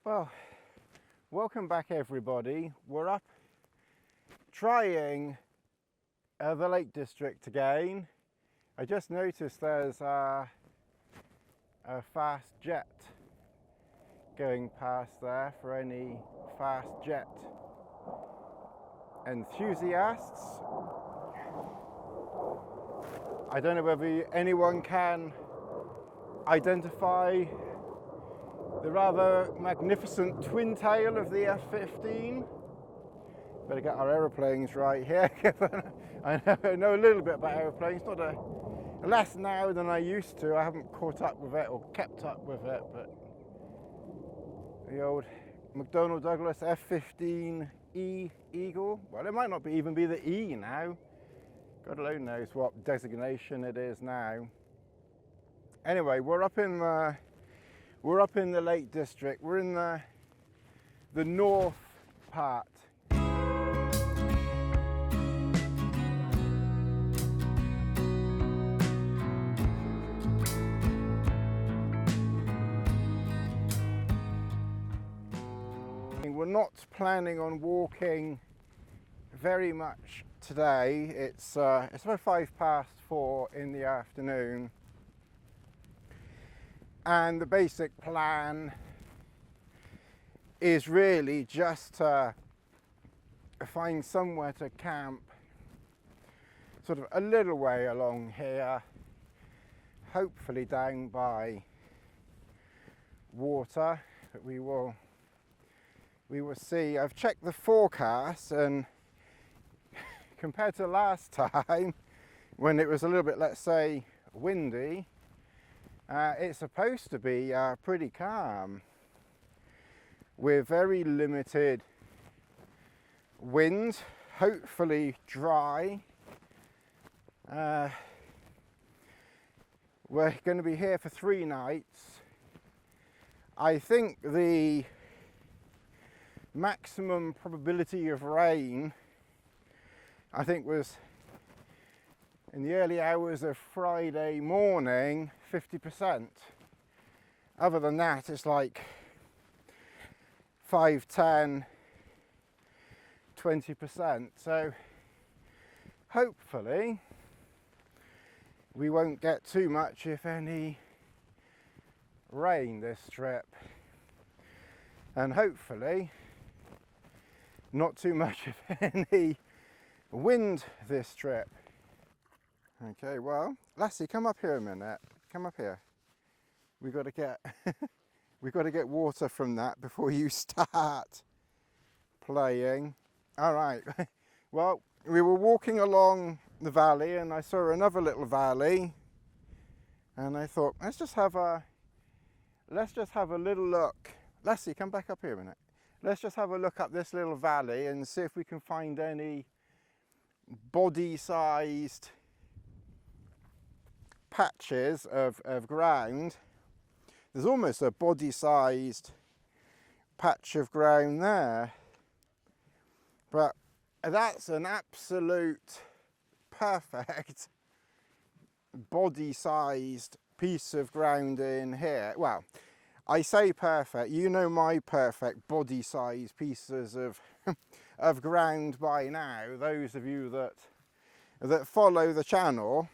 Well, welcome back everybody. We're up trying the Lake District again. I just noticed there's a fast jet going past there for any fast jet enthusiasts. I don't know whether anyone can identify the rather magnificent twin tail of the F-15. Better get our aeroplanes right here. I know a little bit about aeroplanes, not less now than I used to. I haven't caught up with it or kept up with it, but the old McDonnell Douglas F-15E Eagle. Well, it might not even be the E now. God alone knows what designation it is now. Anyway, we're up in the Lake District. We're in the north part. We're not planning on walking very much today. It's about 4:05 in the afternoon. And the basic plan is really just to find somewhere to camp sort of a little way along here, hopefully down by water, but we will see. I've checked the forecast, and compared to last time when it was a little bit, let's say, windy, it's supposed to be pretty calm with very limited wind, hopefully dry. We're going to be here for 3 nights. I think the maximum probability of rain, I think, was in the early hours of Friday morning, 50%. Other than that, it's like 5, 10, 20%. So hopefully we won't get too much, if any, rain this trip. And hopefully not too much, if any, wind this trip. Okay, well, Lassie, come up here a minute. Come up here. We got to get water from that before you start playing. All right. Well, we were walking along the valley, and I saw another little valley, and I thought, let's just have a little look. Lassie, come back up here a minute. Let's just have a look up this little valley and see if we can find any body-sized patches of ground. There's almost a body-sized patch of ground there, but that's an absolute perfect body-sized piece of ground in here. Well, I say perfect, you know my perfect body-sized pieces of of ground by now, those of you that follow the channel.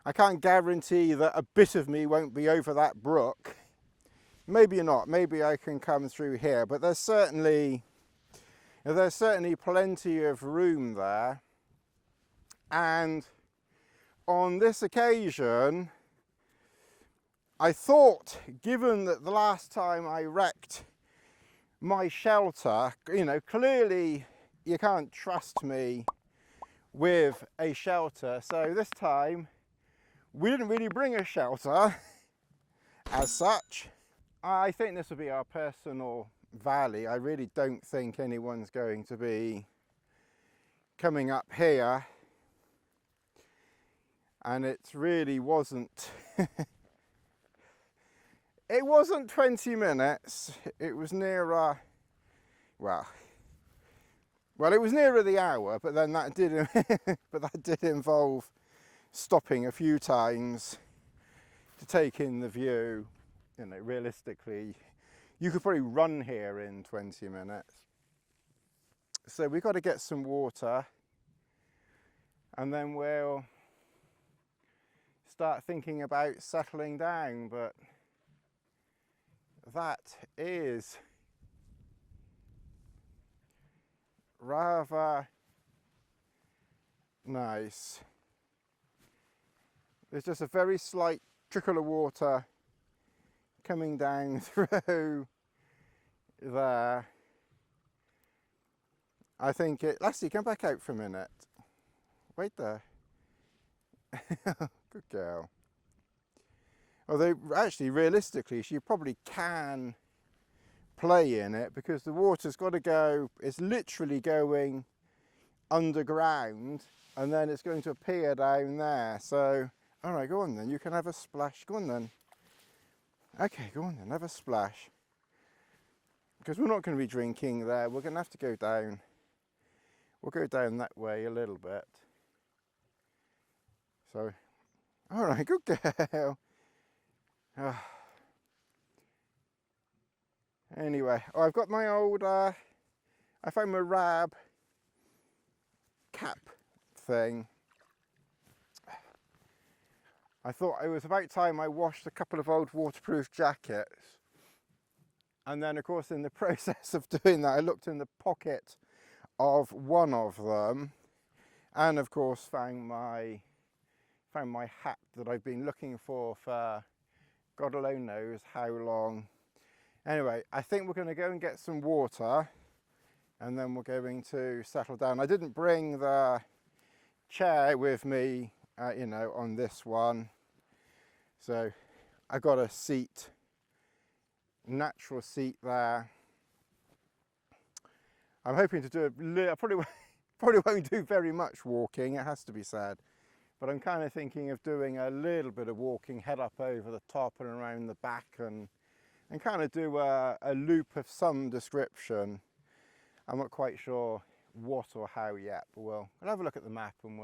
I can't guarantee that a bit of me won't be over that brook. Maybe not, maybe I can come through here, but there's certainly plenty of room there. And on this occasion, I thought, given that the last time I wrecked my shelter, you know, clearly you can't trust me with a shelter, so this time we didn't really bring a shelter as such. I think this will be our personal valley. I really don't think anyone's going to be coming up here, and it really wasn't it wasn't 20 minutes, it was nearer, well it was nearer the hour, but then that did involve stopping a few times to take in the view. You know, realistically, You could probably run here in 20 minutes. So we've got to get some water, and then we'll start thinking about settling down. But that is rather nice. There's just a very slight trickle of water coming down through there. I think it... Lassie, come back out for a minute. Wait there. Good girl. Although, actually, realistically, she probably can play in it, because the water's got to go... It's literally going underground, and then it's going to appear down there. So, all right, go on then. You can have a splash. Go on then. Okay, go on then. Have a splash. Because we're not going to be drinking there. We're going to have to go down. We'll go down that way a little bit. So, all right, good girl. Anyway, I've got my old, I found my Rab cap thing. I thought it was about time I washed a couple of old waterproof jackets. And then, of course, in the process of doing that, I looked in the pocket of one of them, and of course found my hat that I've been looking for God alone knows how long. Anyway, I think we're going to go and get some water, and then we're going to settle down. I didn't bring the chair with me, you know, on this one, so I got a seat, natural seat there. I'm hoping to do I probably won't do very much walking, it has to be said, but I'm kind of thinking of doing a little bit of walking, head up over the top and around the back, and kind of do a loop of some description. I'm not quite sure what or how yet, but we'll have a look at the map, and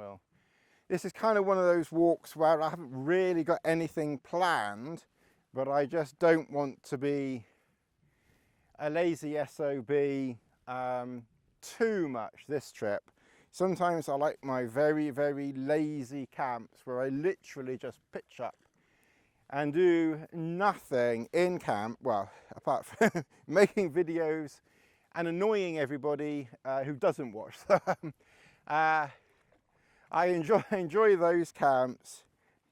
this is kind of one of those walks where I haven't really got anything planned, but I just don't want to be a lazy SOB too much this trip. Sometimes I like my very, very lazy camps where I literally just pitch up and do nothing in camp, well, apart from making videos and annoying everybody who doesn't watch them. I enjoy those camps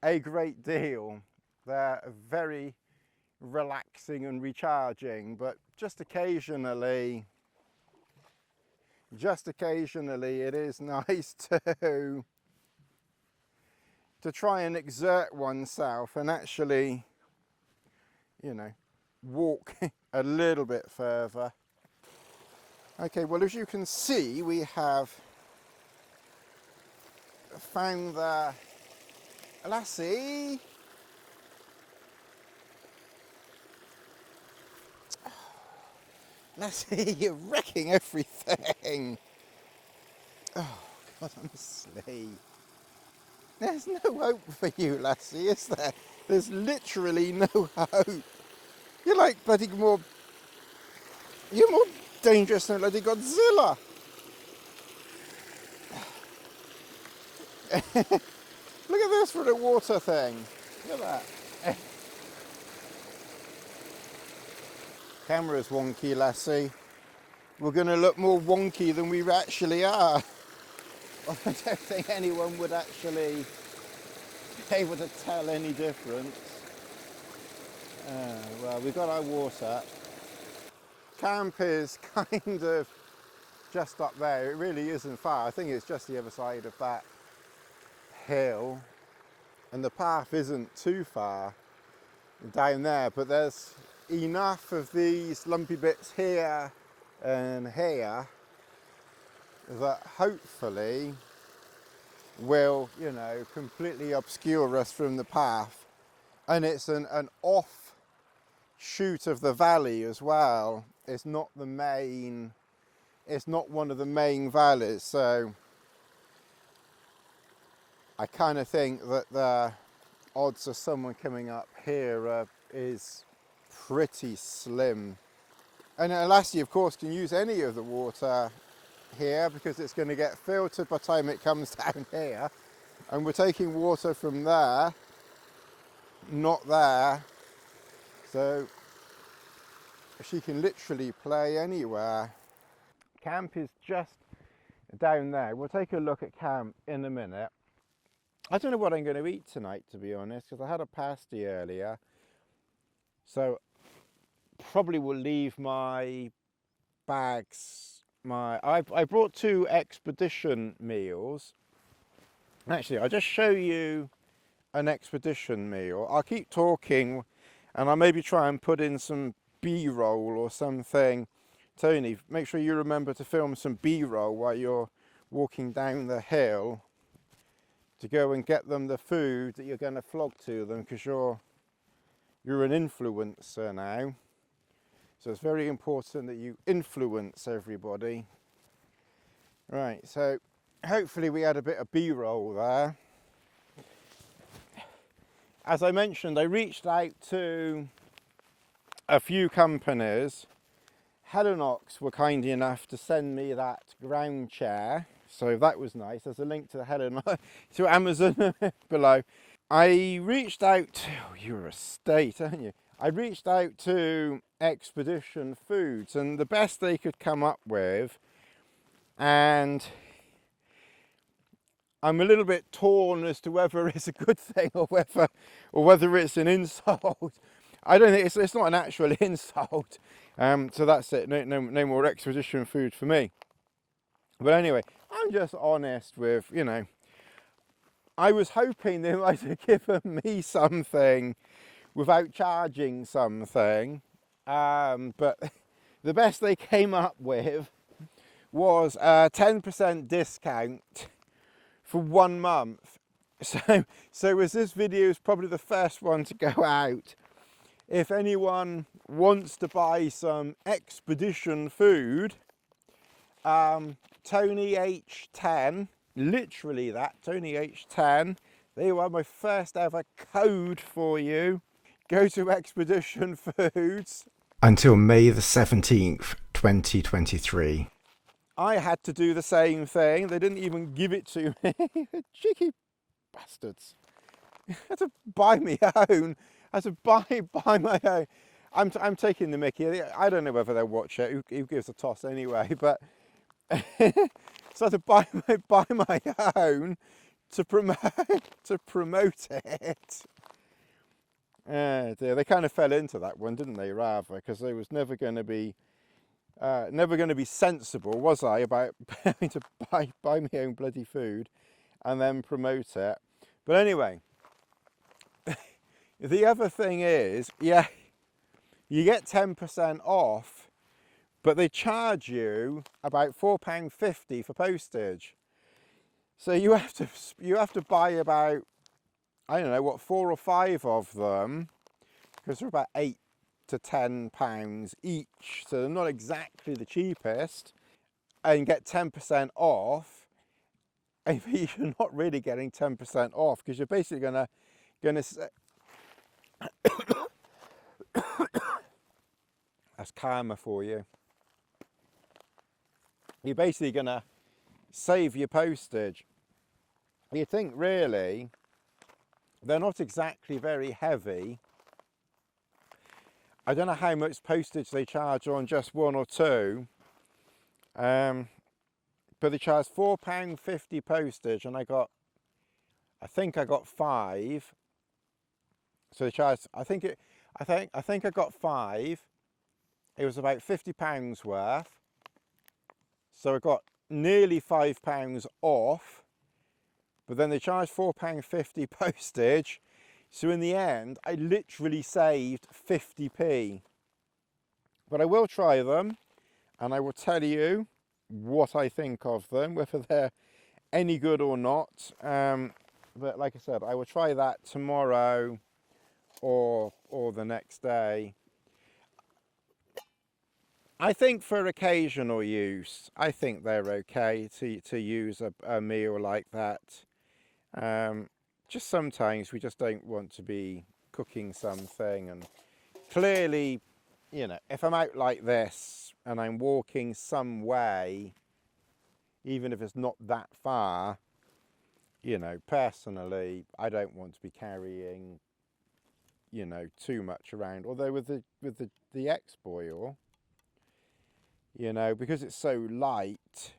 a great deal. They're very relaxing and recharging, but just occasionally it is nice to try and exert oneself and actually, you know, walk a little bit further. Okay, well, as you can see, we have found the Lassie. Lassie, you're wrecking everything. Oh, God, honestly. There's no hope for you, Lassie, is there? There's literally no hope. You're like bloody you're more dangerous than bloody Godzilla. Look at this for the water thing. Look at that. Camera's wonky, Lassie. We're going to look more wonky than we actually are. Well, I don't think anyone would actually be able to tell any difference. Well, we've got our water. Camp is kind of just up there. It really isn't far. I think it's just the other side of that hill. And the path isn't too far down there, but there's enough of these lumpy bits here and here that hopefully will, you know, completely obscure us from the path. And it's an offshoot of the valley as well. It's not the main, it's not one of the main valleys, so I kind of think that the odds of someone coming up here is pretty slim. And Lassie, of course, can use any of the water here because it's going to get filtered by the time it comes down here. And we're taking water from there, not there. So she can literally play anywhere. Camp is just down there. We'll take a look at camp in a minute. I don't know what I'm going to eat tonight, to be honest, because I had a pasty earlier. So probably will leave my bags. I brought 2 expedition meals. Actually, I'll just show you an expedition meal. I'll keep talking and I'll maybe try and put in some B-roll or something. Tony, make sure you remember to film some B-roll while you're walking down the hill to go and get them the food that you're going to flog to them, because you're an influencer now. So it's very important that you influence everybody. Right, so hopefully we had a bit of B-roll there. As I mentioned, I reached out to a few companies. Helinox were kind enough to send me that ground chair, so that was nice. There's a link to the Helinox, to Amazon below. I reached out to, oh, you're a state, aren't you? I reached out to Expedition Foods, and the best they could come up with, and I'm a little bit torn as to whether it's a good thing or whether it's an insult. I don't think it's not an actual insult. So that's it. No more Expedition food for me. But anyway, I'm just honest with, you know, I was hoping they might have given me something without charging something. But the best they came up with was a 10% discount for 1 month. So as this video is probably the first one to go out, if anyone wants to buy some Expedition food, Tony H10, literally that, Tony H10, they were my first ever code for you. Go to Expedition Foods. Until May the 17th, 2023. I had to do the same thing. They didn't even give it to me. Cheeky bastards. I had to buy my own. I had to buy my own. I'm taking the mickey. I don't know whether they'll watch it. Who gives a toss anyway? But so I had to buy my own to promote it. Dear, they kind of fell into that one, didn't they? Rather, because I was never going to be sensible, was I, about having to buy my own bloody food and then promote it. But anyway, the other thing is, yeah, you get 10% off, but they charge you about £4.50 for postage. So you have to buy about, I don't know, what, 4 or 5 of them, because they're about £8 to £10 each, so they're not exactly the cheapest, and get 10% off. And you're not really getting 10% off, because you're basically gonna that's karma for you. You're basically gonna save your postage. You think really they're not exactly very heavy. I don't know how much postage they charge on just 1 or 2, but they charge £4.50 postage, and I think I got 5. So they charged, I think I got 5. It was about £50 worth. So I got nearly £5 off, but then they charged £4.50 postage. So in the end, I literally saved 50p. But I will try them, and I will tell you what I think of them, whether they're any good or not. But like I said, I will try that tomorrow or the next day. I think for occasional use, I think they're okay to use a meal like that. Just sometimes we just don't want to be cooking something, and clearly you know, if I'm out like this and I'm walking some way, even if it's not that far, you know, personally, I don't want to be carrying, you know, too much around. Although with the X-Boil, you know, because it's so light,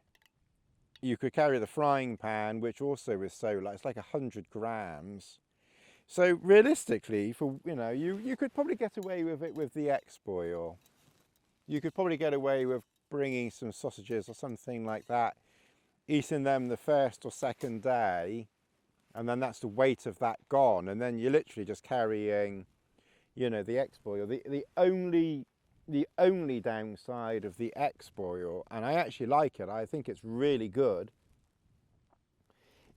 you could carry the frying pan, which also is so light. It's like 100 grams. So realistically, for, you know, you could probably get away with it with the X-Boil. You could probably get away with bringing some sausages or something like that, eating them the first or second day, and then that's the weight of that gone, and then you're literally just carrying, you know, the X-Boil. The only downside of the X-Boil, and I actually like it, I think it's really good,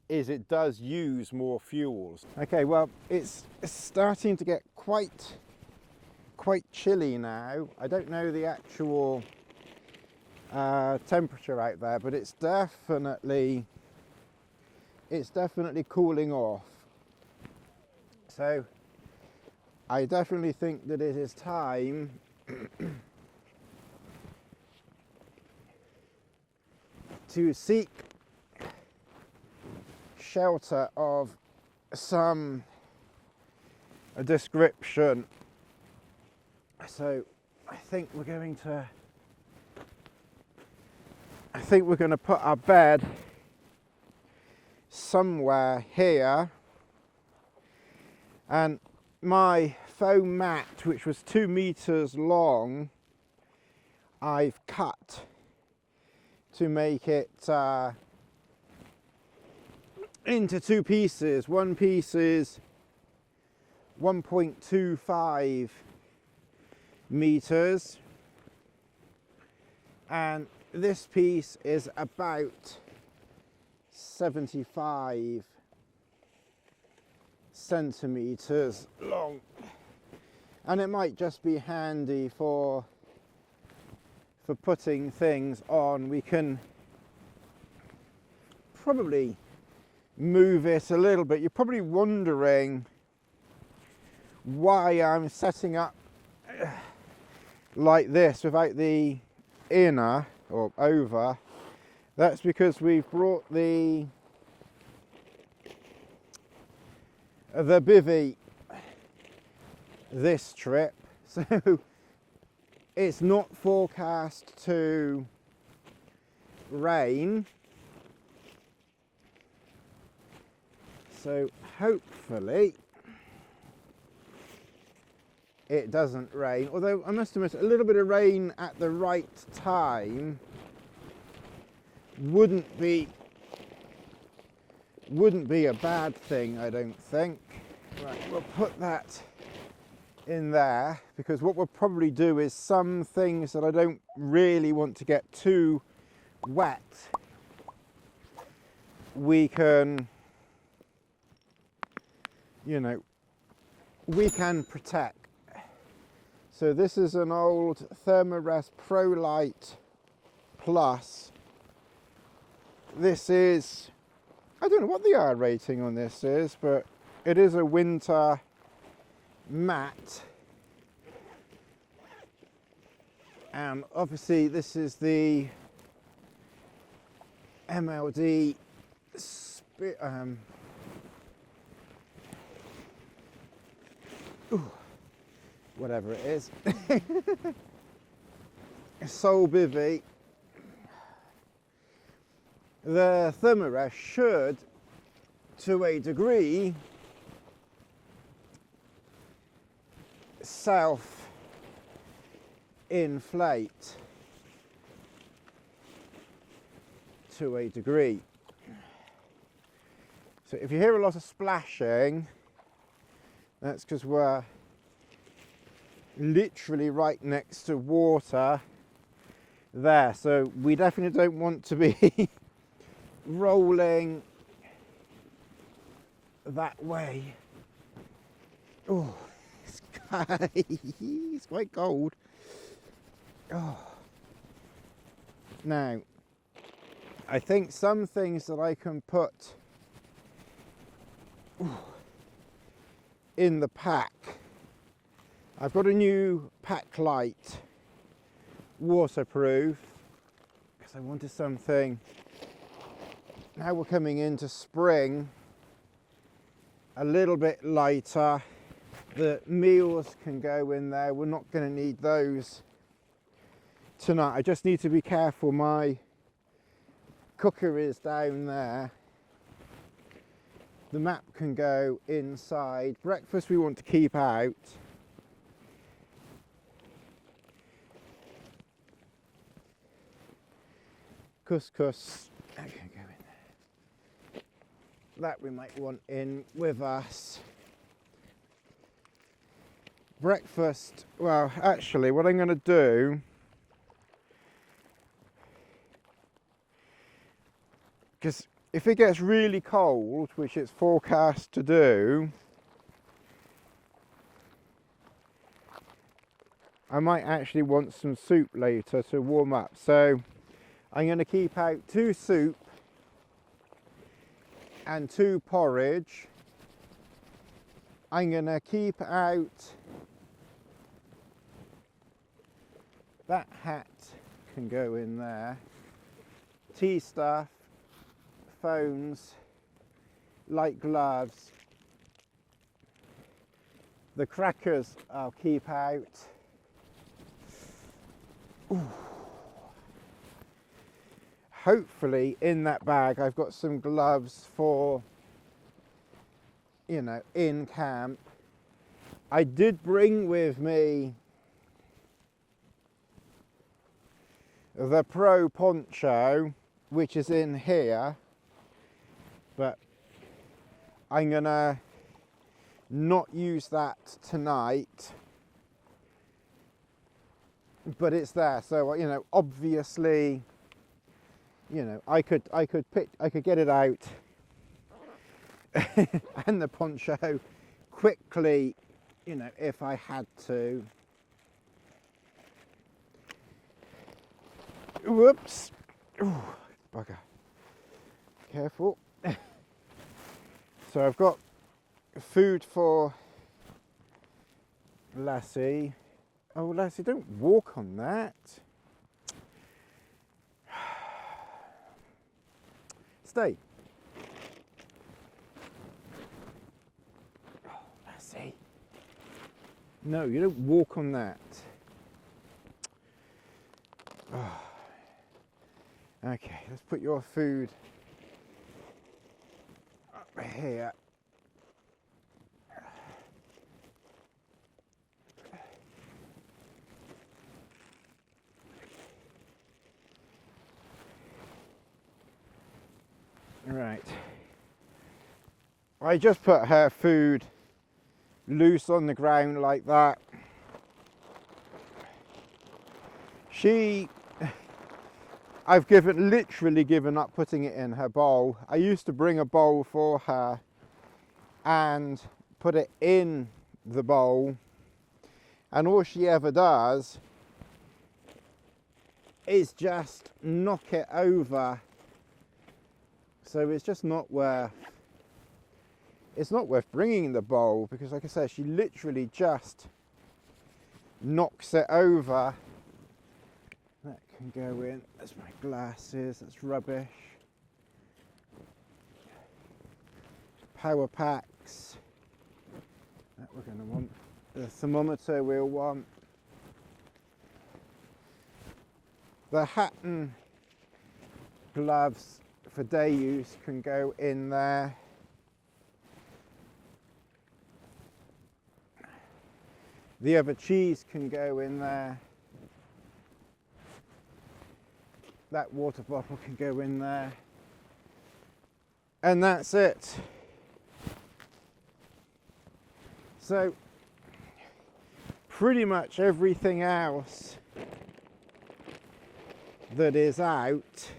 is it does use more fuels. Okay, well, it's starting to get quite chilly now. I don't know the actual temperature out there, but it's definitely cooling off. So I definitely think that it is time to seek shelter of some description. So I think we're going to put our bed somewhere here, and my foam mat, which was 2 meters long, I've cut to make it into 2 pieces. One piece is 1.25 meters, and this piece is about 75 centimeters long, and it might just be handy for putting things on. We can probably move it a little bit. You're probably wondering why I'm setting up like this without the inner or over. That's because we've brought the Bivy this trip, so it's not forecast to rain, so hopefully it doesn't rain. Although I must admit, a little bit of rain at the right time wouldn't be a bad thing, I don't think. Right, we'll put that in there, because what we'll probably do is some things that I don't really want to get too wet, we can, you know, we can protect. So this is an old Thermarest Prolite Plus. This is, I don't know what the R rating on this is, but it is a winter mat. And obviously this is the MLD whatever it is, Soul Bivy. The Thermarest should, to a degree, self-inflate to a degree. So if you hear a lot of splashing, that's because we're literally right next to water there. So we definitely don't want to be rolling that way. Oh, it's quite cold. Oh. Now, I think some things that I can put in the pack, I've got a new pack light, waterproof, because I wanted something. Now we're coming into spring, a little bit lighter. The meals can go in there. We're not going to need those tonight. I just need to be careful. My cooker is down there. The map can go inside. Breakfast we want to keep out. Couscous, that can go in there. That we might want in with us. Breakfast, well, actually, what I'm going to do, because if it gets really cold, which it's forecast to do, I might actually want some soup later to warm up. So I'm going to keep out 2 soup and 2 porridge. I'm going to keep out that hat, can go in there, tea stuff, phones, light gloves. The crackers I'll keep out. Ooh. Hopefully in that bag I've got some gloves for, you know, in camp. I did bring with me the Pro poncho, which is in here, but I'm gonna not use that tonight, but it's there. So, you know, obviously, you know, I could get it out and the poncho quickly, you know, if I had to. Whoops. Ooh, bugger. Careful. So I've got food for Lassie. Oh, Lassie, don't walk on that. Stay. Oh, Lassie. No, you don't walk on that. Oh. Okay, let's put your food up here. Right. I just put her food loose on the ground like that. I've literally given up putting it in her bowl. I used to bring a bowl for her and put it in the bowl, and all she ever does is just knock it over. So it's just not worth, it's not worth bringing in the bowl, because like I said, she literally just knocks it over. That can go in. That's my glasses, that's rubbish. Power packs. That we're going to want. The thermometer we'll want. The hat and gloves for day use can go in there. The other cheese can go in there. That water bottle can go in there. And that's it. So pretty much everything else that is out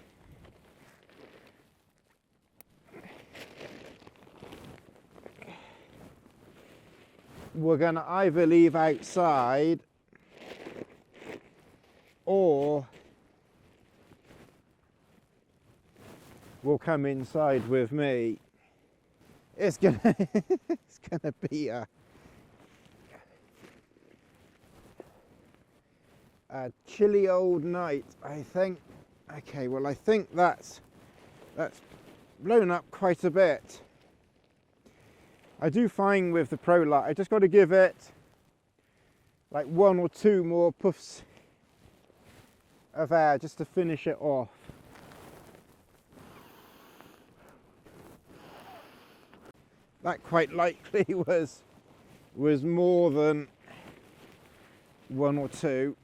we're going to either leave outside or will come inside with me. It's gonna it's gonna be a a chilly old night, I think. Okay, well I think that's blown up quite a bit. I do find with the Prolite, I just got to give it like 1 or 2 more puffs of air just to finish it off. That quite likely was more than 1 or 2.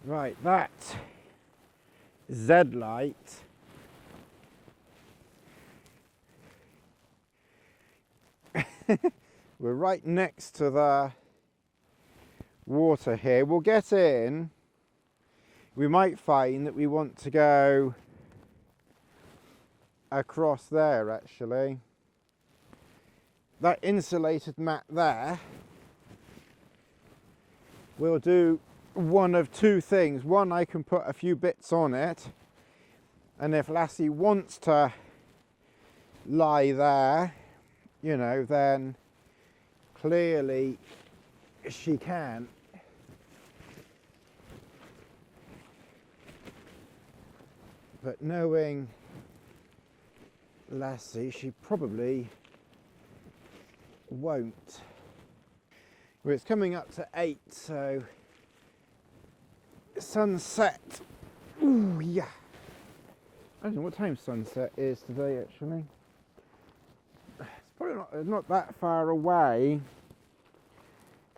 Right, that ZLite we're right next to the water here. We'll get in. We might find that we want to go across there actually. That insulated mat there, we'll do one of 2 things. One, I can put a few bits on it, and if Lassie wants to lie there, you know, then clearly she can. But knowing Lassie, she probably won't. Well, it's coming up to 8, so sunset. Ooh, yeah. I don't know what time sunset is today actually. It's probably not that far away,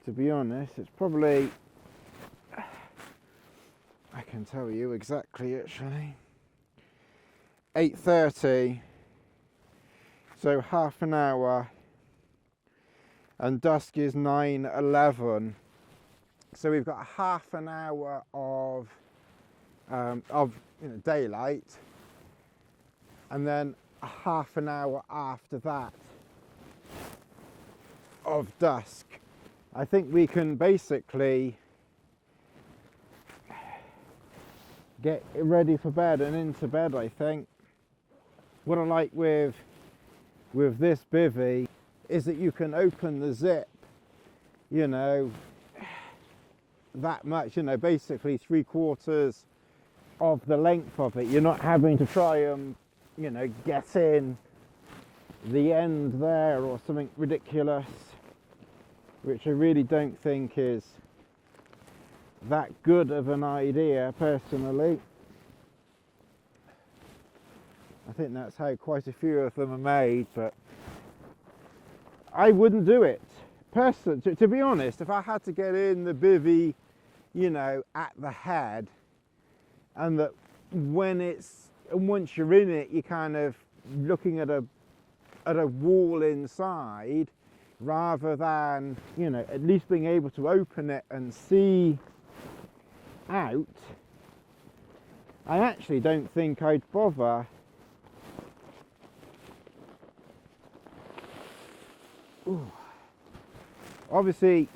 to be honest. It's probably, I can tell you exactly actually, 8:30, so half an hour, and dusk is 9:11. So we've got a half an hour of daylight, and then a half an hour after that of dusk. I think we can basically get ready for bed and into bed, I think. What I like with this Bivy is that you can open the zip, you know, that much, you know, basically 3/4 of the length of it. You're not having to try and, you know, get in the end there or something ridiculous, which I really don't think is that good of an idea personally. I think that's how quite a few of them are made, but I wouldn't do it. To be honest, if I had to get in the Bivy, you know, at the head, and that once you're in it, you're kind of looking at a wall inside, rather than, you know, at least being able to open it and see out, I actually don't think I'd bother. Ooh. Obviously,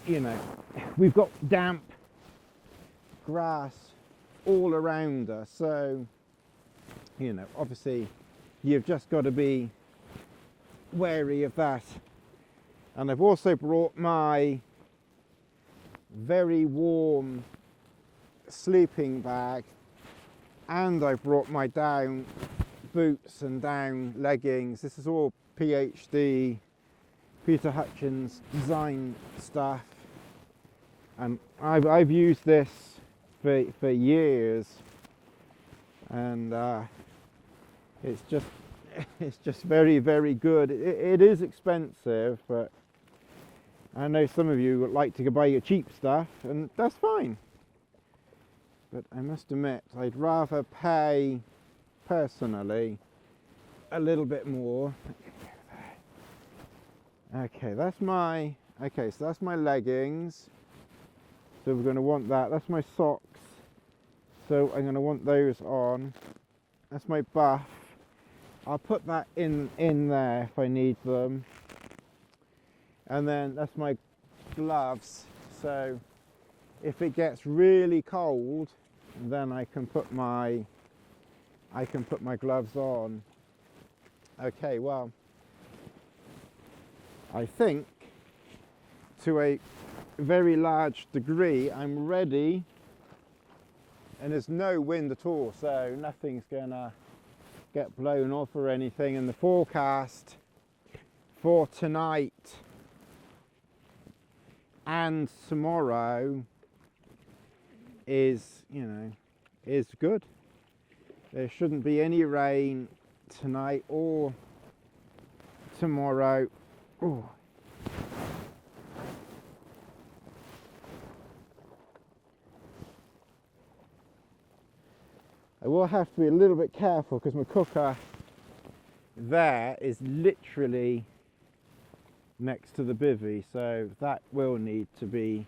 you know, we've got damp grass all around us, so, you know, obviously you've just got to be wary of that. And I've also brought my very warm sleeping bag, and I brought my down boots and down leggings. This is all PhD, Peter Hutchins design stuff, and I've used this for years, and it's just very, very good. It is expensive, but I know some of you would like to go buy your cheap stuff, and that's fine. But I must admit, I'd rather pay personally a little bit more. Okay, so that's my leggings. So we're going to want that. That's my socks. So I'm going to want those on. That's my buff. I'll put that in there if I need them. And then that's my gloves. So if it gets really cold, then I can put my gloves on. Okay, well, I think to a very large degree I'm ready, and there's no wind at all, so nothing's gonna get blown off or anything. And the forecast for tonight and tomorrow is, you know, is good. There shouldn't be any rain tonight or tomorrow. Ooh. I will have to be a little bit careful because my cooker there is literally next to the bivvy, so that will need to be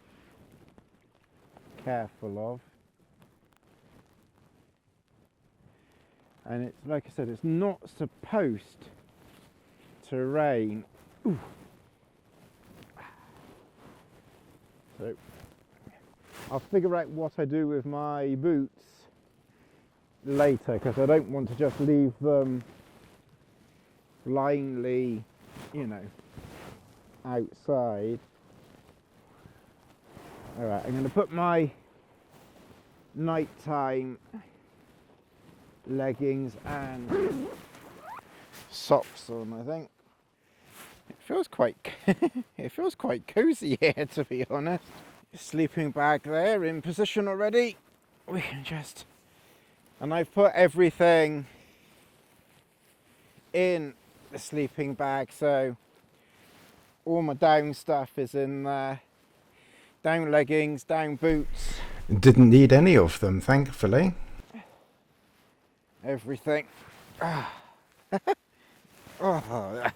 careful of. And it's, like I said, it's not supposed to rain. Ooh. So I'll figure out what I do with my boots later, because I don't want to just leave them blindly, you know, outside. Alright, I'm going to put my nighttime leggings and socks on, I think. It feels quite it feels quite cozy here, to be honest. Sleeping bag there in position already. We can just, and I've put everything in the sleeping bag, so all my down stuff is in there. Down leggings, down boots. Didn't need any of them, thankfully. Everything. Oh. Oh.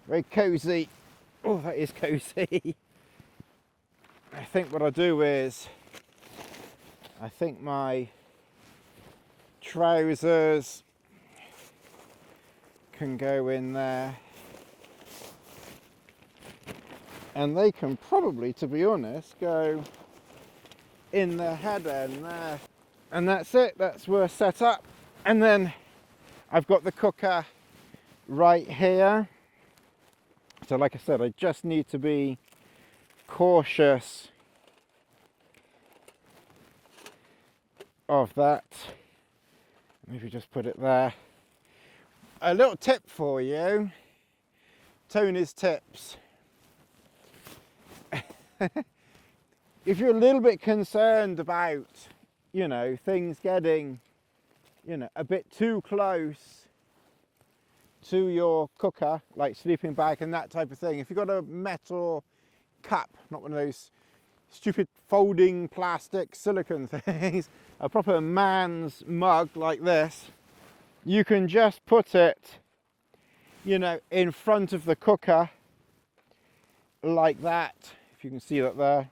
Very cozy. Oh, that is cozy. I think what I'll do is, I think my trousers can go in there, and they can probably, to be honest, go in the head end there. And that's it, that's where set up. And then I've got the cooker right here. So like I said, I just need to be cautious of that. Maybe just put it there. A little tip for you, Tony's tips. If you're a little bit concerned about, you know, things getting, you know, a bit too close to your cooker, like sleeping bag and that type of thing, if you've got a metal cup, not one of those stupid folding plastic silicone things, a proper man's mug like this, you can just put it, you know, in front of the cooker like that, if you can see that there.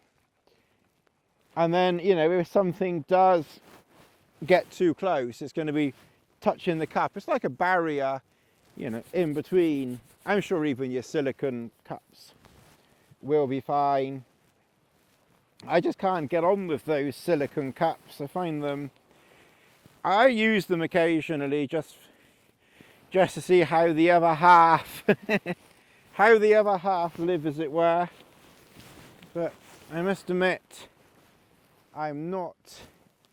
And then, you know, if something does get too close, it's going to be touching the cup. It's like a barrier, you know, in between. I'm sure even your silicone cups will be fine. I just can't get on with those silicone cups. I find them, I use them occasionally just to see how the other half live, as it were. But I must admit, I'm not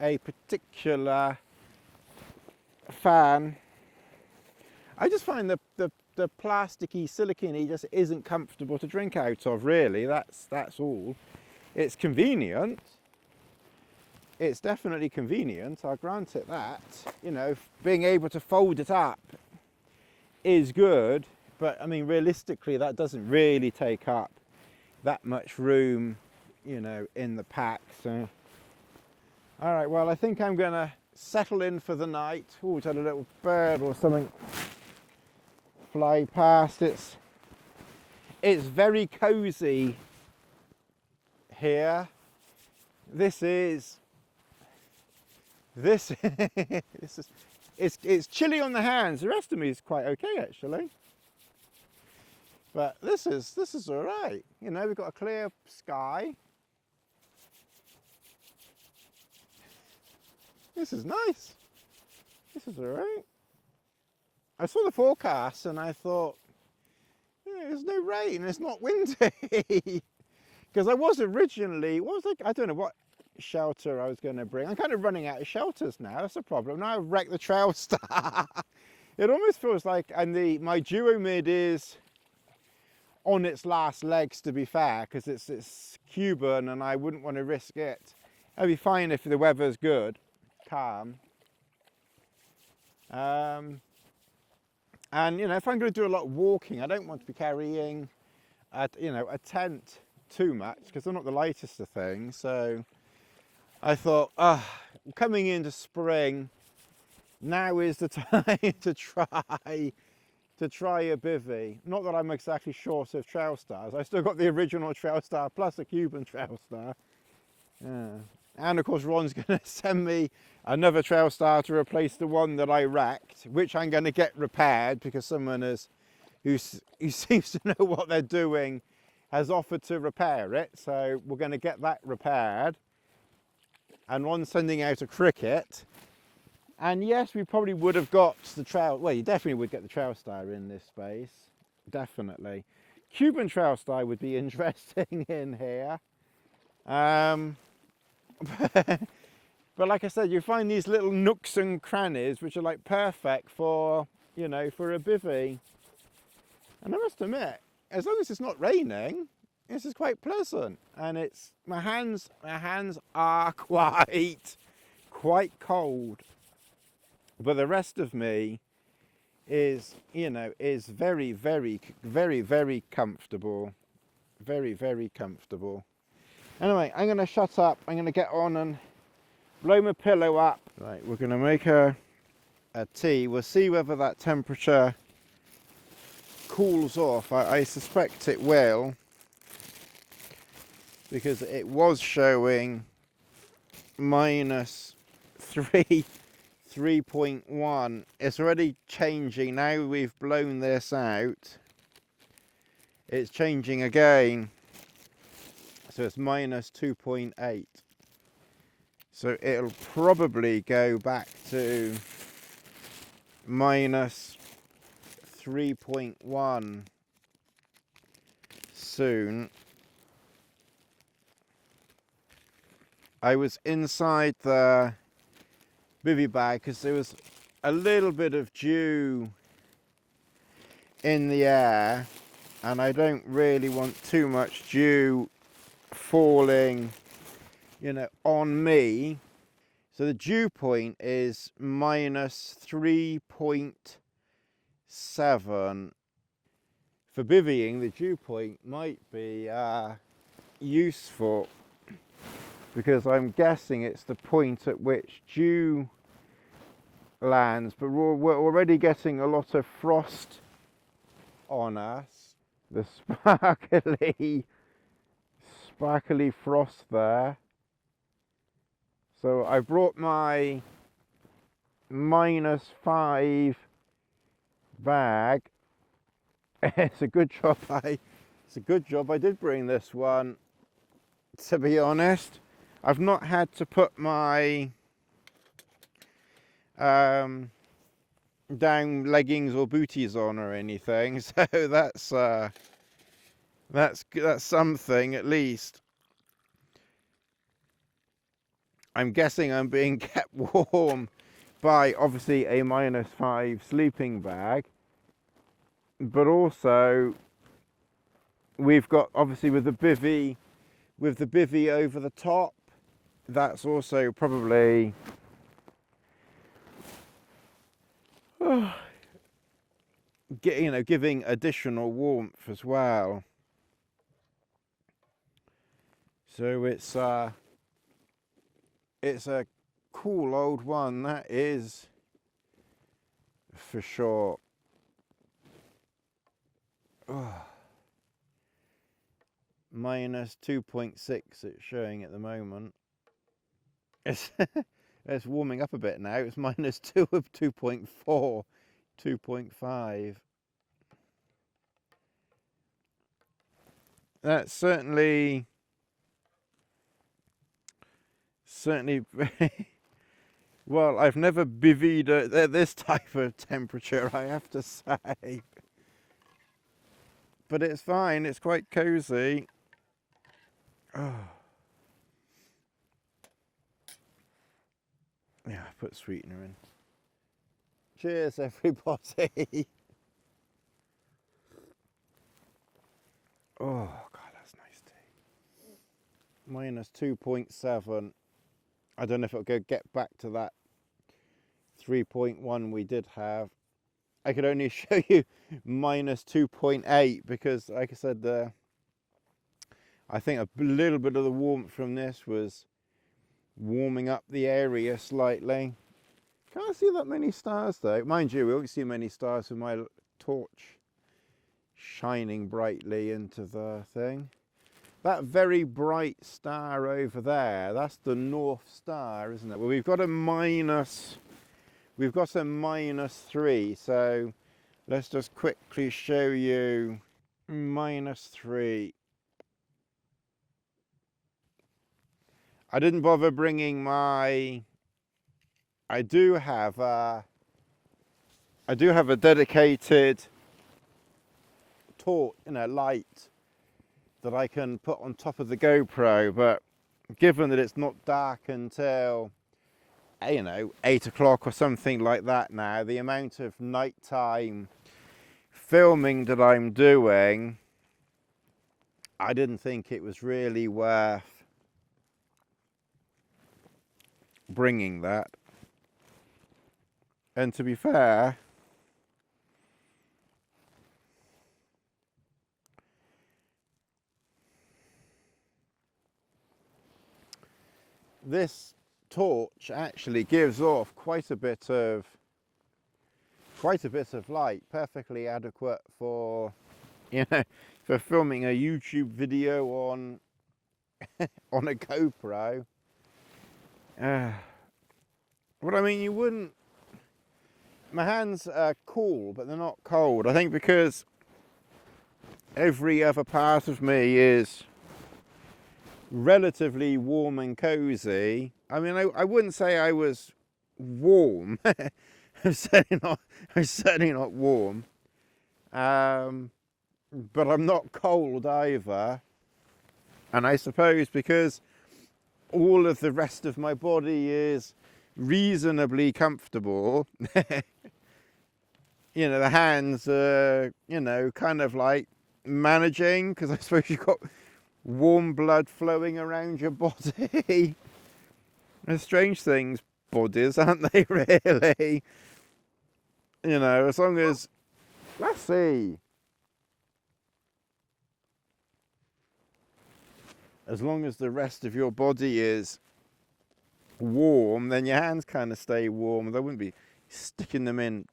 a particular fan. I just find the plasticky, silicone-y just isn't comfortable to drink out of, really. That's all. It's convenient. It's definitely convenient, I'll grant it that. You know, being able to fold it up is good, but I mean, realistically, that doesn't really take up that much room, you know, in the pack. So, all right, well, I think I'm gonna settle in for the night. Oh, it's had a little bird or something fly past. It's very cozy here. It's chilly on the hands. The rest of me is quite okay, actually. But this is all right. You know, we've got a clear sky. This is nice. This is all right. I saw the forecast and I thought, yeah, there's no rain, it's not windy. Because I was originally, I don't know what shelter I was going to bring. I'm kind of running out of shelters now, that's a problem. Now I've wrecked the trail star. It almost feels like, and my duo mid is on its last legs, to be fair, because it's Cuban and I wouldn't want to risk it. I'd be fine if the weather's good, calm. And you know, if I'm going to do a lot of walking, I don't want to be carrying a tent too much, because they're not the lightest of things. So I thought, coming into spring, now is the time to try a bivy. Not that I'm exactly short of trail stars. I still got the original trail star plus a Cuban trail star. Yeah. And of course Ron's going to send me another trail star to replace the one that I wrecked, which I'm going to get repaired, because someone who seems to know what they're doing has offered to repair it. So we're going to get that repaired. And Ron's sending out a cricket. And yes, we probably would have got the trail, well, you definitely would get the trail star in this space, definitely. Cuban trail star would be interesting in here. But like I said, you find these little nooks and crannies which are like perfect for, you know, for a bivy. And I must admit, as long as it's not raining, this is quite pleasant. And it's, my hands are quite cold. But the rest of me is, you know, is very, very, very, very comfortable. Very, very comfortable. Anyway, I'm going to shut up. I'm going to get on and blow my pillow up. Right, we're going to make a tea. We'll see whether that temperature cools off. I suspect it will, because it was showing minus 3.1. It's already changing now. We've blown this out, it's changing again, so it's minus 2.8. so it'll probably go back to minus 3.1 soon. I was inside the bivy bag because there was a little bit of dew in the air, and I don't really want too much dew falling, you know, on me. So the dew point is minus 3.7. For bivvying, the dew point might be useful, because I'm guessing it's the point at which dew lands, but we're already getting a lot of frost on us. The sparkly frost there. So I brought my -5 bag. It's a good job I did bring this one, to be honest. I've not had to put my down leggings or booties on or anything, so that's something at least. I'm guessing I'm being kept warm by obviously a -5 sleeping bag, but also we've got, obviously, with the bivy over the top, that's also probably giving additional warmth as well. So it's a cool old one, that is for sure. Minus 2.6 it's showing at the moment. It's it's warming up a bit now. It's minus 2 of 2.4, 2.5. That's certainly well, I've never bivvied at this type of temperature, I have to say. but it's fine. It's quite cozy. Oh. Yeah, I put sweetener in. Cheers, everybody. Oh, God, that's nice tea. Minus 2.7. I don't know if it'll get back to that 3.1 we did have. I could only show you minus 2.8 because, like I said, I think a little bit of the warmth from this was warming up the area slightly. Can't see that many stars though. Mind you, we won't see many stars with my torch shining brightly into the thing. That very bright star over there, that's the North Star, isn't it? Well, we've got a minus 3, so let's just quickly show you minus 3. I didn't bother bringing my, I do have a dedicated torch, light that I can put on top of the GoPro, but given that it's not dark until 8 o'clock or something like that now, the amount of nighttime filming that I'm doing, I didn't think it was really worth bringing that. And to be fair, this torch actually gives off quite a bit of light, perfectly adequate for for filming a YouTube video on on a GoPro. But I mean, you wouldn't. My hands are cool, but they're not cold. I think because every other part of me is relatively warm and cozy. I mean, I wouldn't say I was warm. I'm certainly not warm. But I'm not cold either. And I suppose because all of the rest of my body is reasonably comfortable, the hands are, kind of like managing, because I suppose you've got warm blood flowing around your body. They're strange things, bodies, aren't they, really? As long as, let's see, as long as the rest of your body is warm, then your hands kind of stay warm. They wouldn't be sticking them in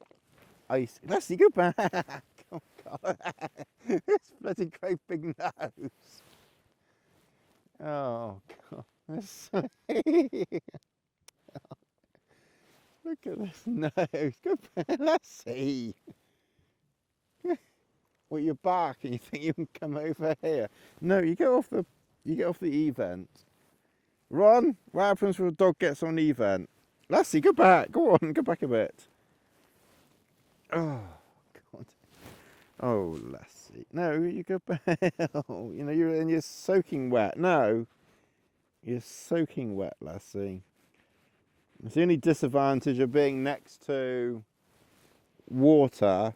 ice. Leslie, go back. Oh, God. This bloody great big nose. Oh, God. Look at this nose. Go back. Let's see. Well, you bark and you think you can come over here. No, you get off the event. Ron, what happens when a dog gets on the event? Lassie, go back. Go on, go back a bit. Oh, God. Oh, Lassie. No, you go back. Oh, you're soaking wet. No, you're soaking wet, Lassie. It's the only disadvantage of being next to water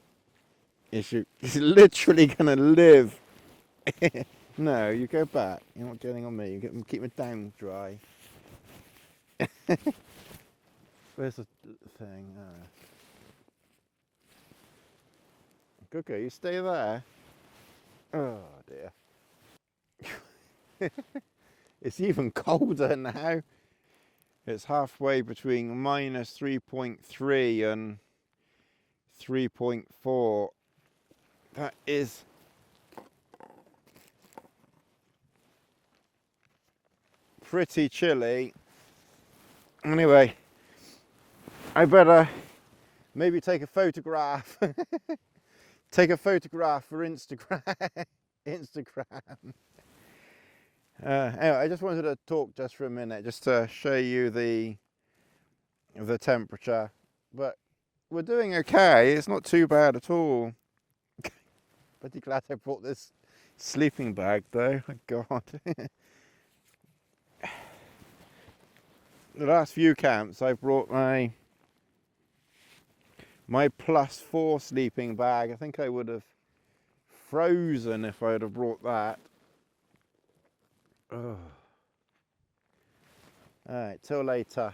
is you're literally going to live. No, you go back. You're not getting on me. You keep my down dry. Where's the thing? Good girl, you stay there. Oh dear. It's even colder now. It's halfway between minus 3.3 and 3.4. That is pretty chilly. Anyway, I better maybe take a photograph. Take a photograph for Instagram. Anyway, I just wanted to talk just for a minute, just to show you the temperature. But we're doing okay. It's not too bad at all. Pretty glad I brought this sleeping bag though. Oh, God. The last few camps I've brought my +4 sleeping bag. I think I would have frozen if I would have brought that. Oh. Alright, till later.